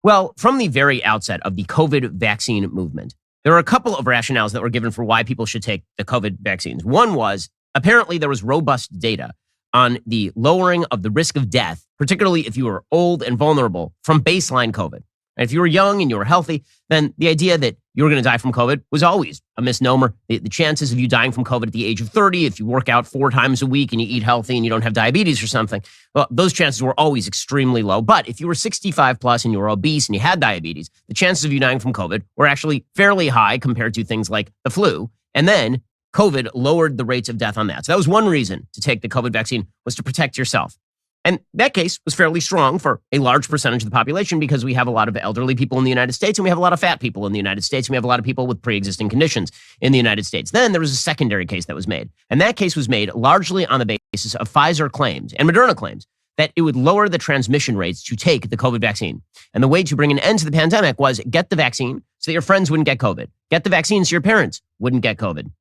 Well, from the very outset of the COVID vaccine movement, there are a couple of rationales that were given for why people should take the COVID vaccines. One was apparently there was robust data on the lowering of the risk of death, particularly if you were old and vulnerable from baseline COVID. And if you were young and you were healthy, then the idea that you were going to die from COVID was always a misnomer. The chances of you dying from COVID at the age of 30, if you work out 4 times a week and you eat healthy and you don't have diabetes or something, well, those chances were always extremely low. But if you were 65 plus and you were obese and you had diabetes, the chances of you dying from COVID were actually fairly high compared to things like the flu. And then COVID lowered the rates of death on that. So that was one reason to take the COVID vaccine, was to protect yourself. And that case was fairly strong for a large percentage of the population because we have a lot of elderly people in the United States and we have a lot of fat people in the United States and we have a lot of people with pre-existing conditions in the United States. Then there was a secondary case that was made. And that case was made largely on the basis of Pfizer claims and Moderna claims that it would lower the transmission rates to take the COVID vaccine. And the way to bring an end to the pandemic was get the vaccine so that your friends wouldn't get COVID. Get the vaccine so your parents wouldn't get COVID.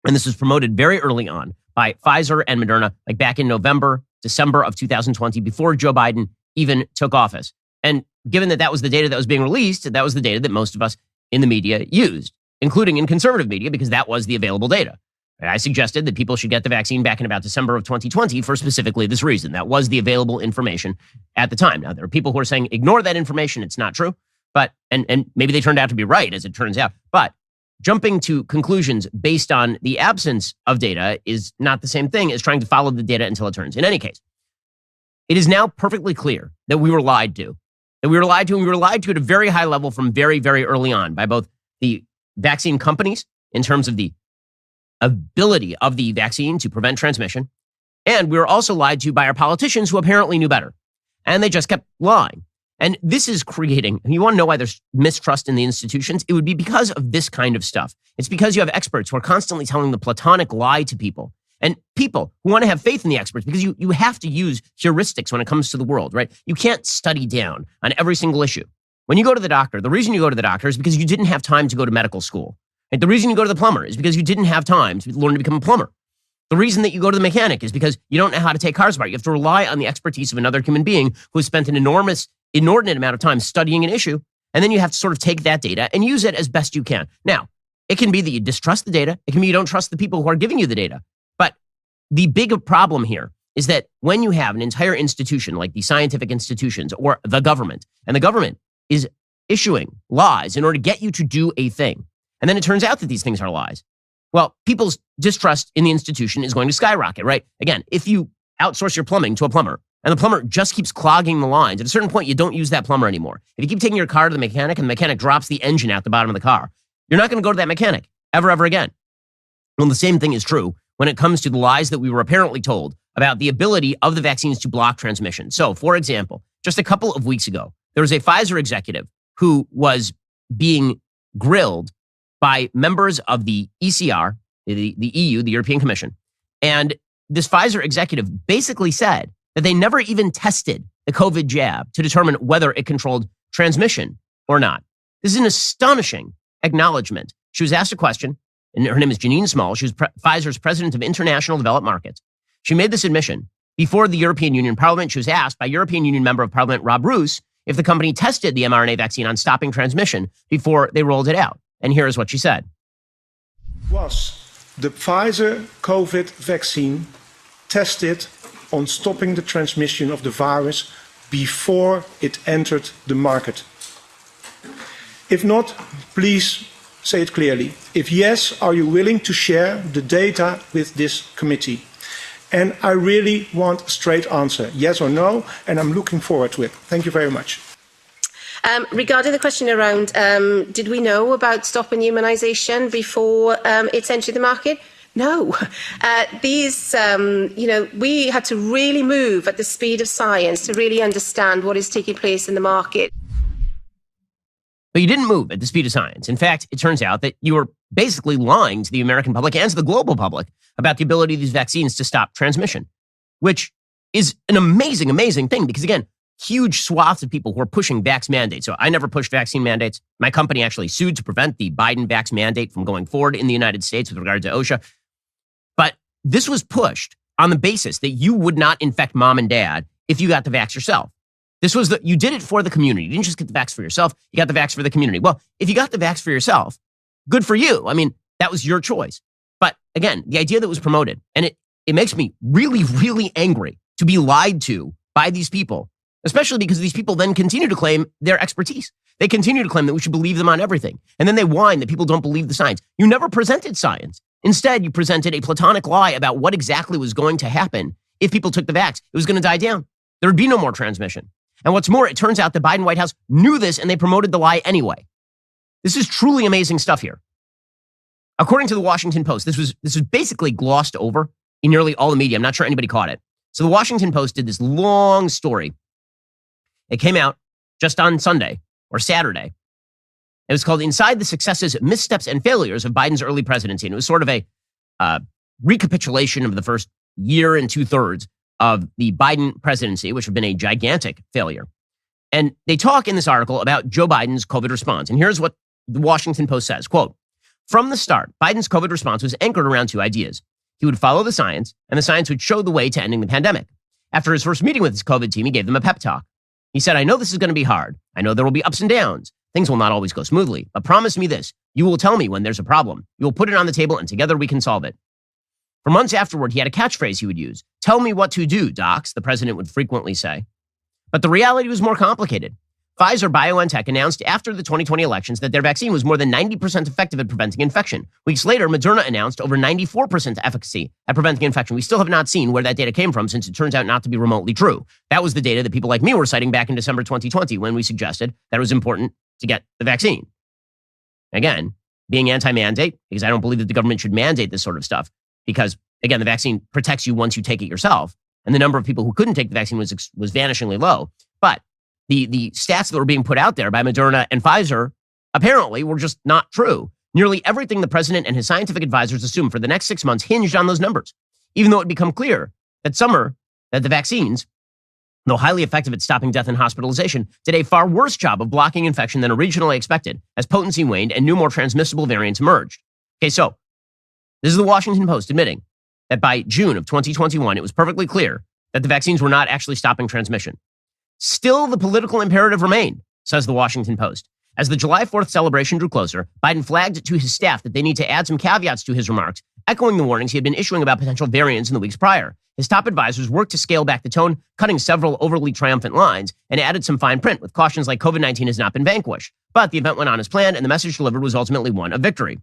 And this was promoted very early on by Pfizer and Moderna, like back in November, December of 2020, before Joe Biden even took office. And given that that was the data that was being released, that was the data that most of us in the media used, including in conservative media, because that was the available data. I suggested that people should get the vaccine back in about December of 2020 for specifically this reason. That was the available information at the time. Now, there are people who are saying, ignore that information. It's not true. But, and maybe they turned out to be right, as it turns out. But jumping to conclusions based on the absence of data is not the same thing as trying to follow the data until it turns. In any case, it is now perfectly clear that we were lied to. And we were lied to at a very high level from very, very early on by both the vaccine companies in terms of the ability of the vaccine to prevent transmission. And we were also lied to by our politicians who apparently knew better. And they just kept lying. And this is creating, you want to know why there's mistrust in the institutions? It would be because of this kind of stuff. It's because you have experts who are constantly telling the platonic lie to people. And people who want to have faith in the experts, because you have to use heuristics when it comes to the world, right? You can't study down on every single issue. When you go to the doctor, the reason you go to the doctor is because you didn't have time to go to medical school. And the reason you go to the plumber is because you didn't have time to learn to become a plumber. The reason that you go to the mechanic is because you don't know how to take cars apart. You have to rely on the expertise of another human being who has spent an inordinate amount of time studying an issue, and then you have to sort of take that data and use it as best you can. Now, it can be that you distrust the data. It can be you don't trust the people who are giving you the data. But the big problem here is that when you have an entire institution like the scientific institutions or the government, and the government is issuing lies in order to get you to do a thing, and then it turns out that these things are lies, well, people's distrust in the institution is going to skyrocket, right? Again, if you outsource your plumbing to a plumber, and the plumber just keeps clogging the lines, at a certain point, you don't use that plumber anymore. If you keep taking your car to the mechanic and the mechanic drops the engine out the bottom of the car, you're not going to go to that mechanic ever again. Well, the same thing is true when it comes to the lies that we were apparently told about the ability of the vaccines to block transmission. So, for example, just a couple of weeks ago, there was a Pfizer executive who was being grilled by members of the ECR, the EU, the European Commission. And this Pfizer executive basically said that they never even tested the COVID jab to determine whether it controlled transmission or not. This is an astonishing acknowledgement. She was asked a question, and her name is Janine Small. She was Pfizer's president of international developed markets. She made this admission before the European Union Parliament. She was asked by European Union Member of Parliament Rob Roos if the company tested the mRNA vaccine on stopping transmission before they rolled it out. And here is what she said. Was the Pfizer COVID vaccine tested on stopping the transmission of the virus before it entered the market? If not, please say it clearly. If yes, are you willing to share the data with this committee? And I really want a straight answer, yes or no, and I'm looking forward to it. Thank you very much. Regarding the question around, did we know about stopping immunisation before it's entered the market? No. We had to really move at the speed of science to really understand what is taking place in the market. But you didn't move at the speed of science. In fact, it turns out that you were basically lying to the American public and to the global public about the ability of these vaccines to stop transmission, which is an amazing, amazing thing because, again, huge swaths of people who are pushing vax mandates. So I never pushed vaccine mandates. My company actually sued to prevent the Biden vax mandate from going forward in the United States with regard to OSHA. But this was pushed on the basis that you would not infect mom and dad if you got the vax yourself. You did it for the community. You didn't just get the vax for yourself. You got the vax for the community. Well, if you got the vax for yourself, good for you. I mean, that was your choice. But again, the idea that was promoted, and it makes me really, really angry to be lied to by these people, especially because these people then continue to claim their expertise. They continue to claim that we should believe them on everything. And then they whine that people don't believe the science. You never presented science. Instead, you presented a platonic lie about what exactly was going to happen if people took the vax. It was going to die down. There would be no more transmission. And what's more, it turns out the Biden White House knew this and they promoted the lie anyway. This is truly amazing stuff here. According to the Washington Post, this was basically glossed over in nearly all the media. I'm not sure anybody caught it. So the Washington Post did this long story. It came out just on Sunday or Saturday. It was called Inside the Successes, Missteps, and Failures of Biden's Early Presidency. And it was sort of a recapitulation of the first year and 2/3 of the Biden presidency, which have been a gigantic failure. And they talk in this article about Joe Biden's COVID response. And here's what the Washington Post says, quote, "From the start, Biden's COVID response was anchored around two ideas. He would follow the science, and the science would show the way to ending the pandemic. After his first meeting with his COVID team, he gave them a pep talk. He said, I know this is going to be hard. I know there will be ups and downs. Things will not always go smoothly. But promise me this. You will tell me when there's a problem. You will put it on the table, and together we can solve it." For months afterward, he had a catchphrase he would use. "Tell me what to do, docs," the president would frequently say. But the reality was more complicated. Pfizer BioNTech announced after the 2020 elections that their vaccine was more than 90% effective at preventing infection. Weeks later, Moderna announced over 94% efficacy at preventing infection. We still have not seen where that data came from, since it turns out not to be remotely true. That was the data that people like me were citing back in December 2020 when we suggested that it was important to get the vaccine. Again, being anti-mandate, because I don't believe that the government should mandate this sort of stuff, because, again, the vaccine protects you once you take it yourself, and the number of people who couldn't take the vaccine was vanishingly low. But the stats that were being put out there by Moderna and Pfizer apparently were just not true. Nearly everything the president and his scientific advisors assumed for the next 6 months hinged on those numbers, even though it had become clear that the vaccines, though highly effective at stopping death and hospitalization, did a far worse job of blocking infection than originally expected as potency waned and new, more transmissible variants emerged. Okay, so this is the Washington Post admitting that by June of 2021, it was perfectly clear that the vaccines were not actually stopping transmission. Still, the political imperative remained, says the Washington Post. As the July 4th celebration drew closer, Biden flagged to his staff that they need to add some caveats to his remarks, echoing the warnings he had been issuing about potential variants in the weeks prior. His top advisors worked to scale back the tone, cutting several overly triumphant lines, and added some fine print with cautions like COVID-19 has not been vanquished. But the event went on as planned, and the message delivered was ultimately one of victory.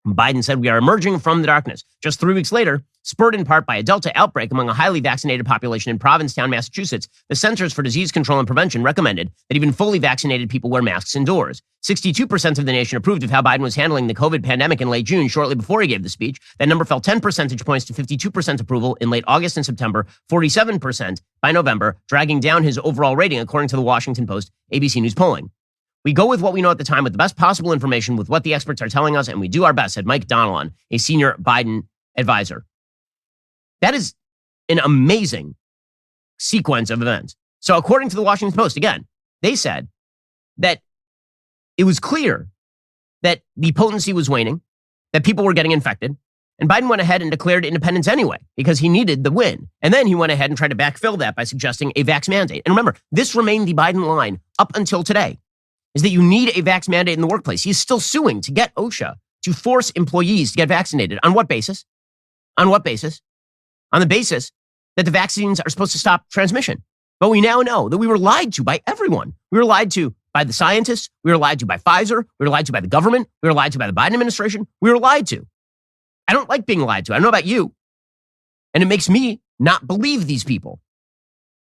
Biden said, "We are emerging from the darkness." Just 3 weeks later, spurred in part by a Delta outbreak among a highly vaccinated population in Provincetown, Massachusetts, the Centers for Disease Control and Prevention recommended that even fully vaccinated people wear masks indoors. 62% of the nation approved of how Biden was handling the COVID pandemic in late June, shortly before he gave the speech. That number fell 10 percentage points to 52% approval in late August and September, 47% by November, dragging down his overall rating, according to the Washington Post, ABC News polling. "We go with what we know at the time with the best possible information with what the experts are telling us, and we do our best," said Mike Donilon, a senior Biden advisor. That is an amazing sequence of events. So according to the Washington Post, again, they said that it was clear that the potency was waning, that people were getting infected, and Biden went ahead and declared independence anyway because he needed the win. And then he went ahead and tried to backfill that by suggesting a vax mandate. And remember, this remained the Biden line up until today, is that you need a vax mandate in the workplace. He's still suing to get OSHA to force employees to get vaccinated. On what basis? On what basis? On the basis that the vaccines are supposed to stop transmission. But we now know that we were lied to by everyone. We were lied to by the scientists. We were lied to by Pfizer. We were lied to by the government. We were lied to by the Biden administration. We were lied to. I don't like being lied to. I don't know about you. And it makes me not believe these people.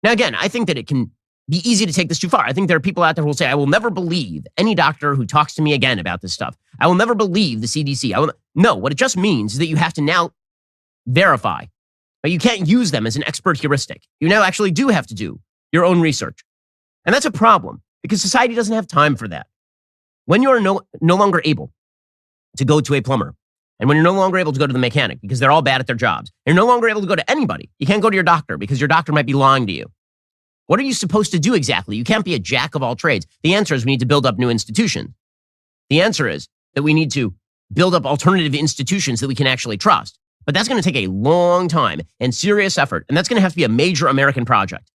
Now, again, I think that it can be easy to take this too far. I think there are people out there who will say, I will never believe any doctor who talks to me again about this stuff. I will never believe the CDC. No, what it just means is that you have to now verify. But you can't use them as an expert heuristic. You now actually do have to do your own research. And that's a problem because society doesn't have time for that. When you're no longer able to go to a plumber, and when you're no longer able to go to the mechanic because they're all bad at their jobs, you're no longer able to go to anybody. You can't go to your doctor because your doctor might be lying to you. What are you supposed to do exactly? You can't be a jack of all trades. The answer is we need to build up new institutions. The answer is that we need to build up alternative institutions that we can actually trust. But that's going to take a long time and serious effort, and that's going to have to be a major American project.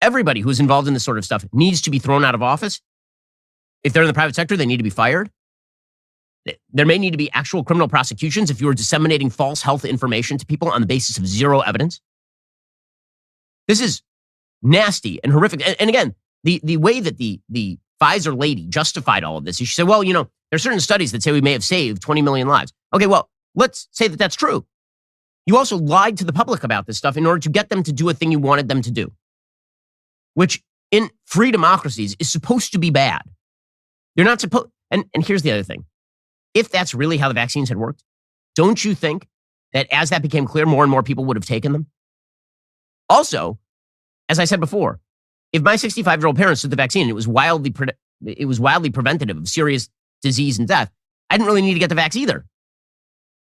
everybody who's involved in this sort of stuff needs to be thrown out of office. If they're in the private sector, they need to be fired. There may need to be actual criminal prosecutions if you are disseminating false health information to people on the basis of zero evidence. This is nasty and horrific. And again, the way that the Pfizer lady justified all of this is she said, well, you know, there are certain studies that say we may have saved 20 million lives. Okay, well, let's say that that's true. You also lied to the public about this stuff in order to get them to do a thing you wanted them to do, which in free democracies is supposed to be bad. You're not supposed, and here's the other thing. If that's really how the vaccines had worked, don't you think that as that became clear, more and more people would have taken them? Also, as I said before, if my 65-year-old parents took the vaccine and it was wildly preventative of serious disease and death, I didn't really need to get the vax either.